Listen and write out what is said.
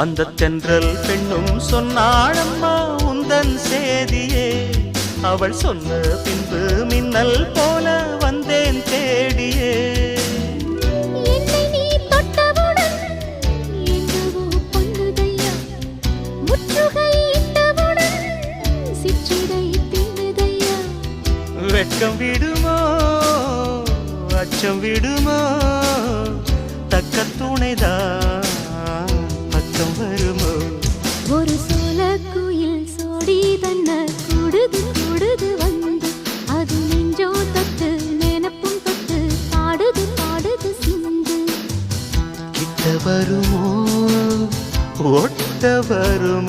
அந்த தென்றல் பெண்ணும் சொன்னாளம்மா உந்தன் சேதியே. அவள் சொன்ன பின்பு மின்னல் போல வந்தேன் தேடியே. என்னை நீ தொட்டவுடன் என்னவோ பொன்னுதையா, முற்றுகை இட்டவுடன் சிற்றிடை தின்னுதையா. வெட்கம் விடுமோ அச்சம் விடுமோ, தக்க துணைதான் பக்கம் வருமோ. ஒரு சோல குயில் சோடி தன்ன கூடுது கூடுது வந்து, அது நெஞ்சோ தொட்டு நினப்பும் தொட்டு பாடுது பாடுது சிந்து. கிட்ட வருமோ ஒட்ட வருமோ.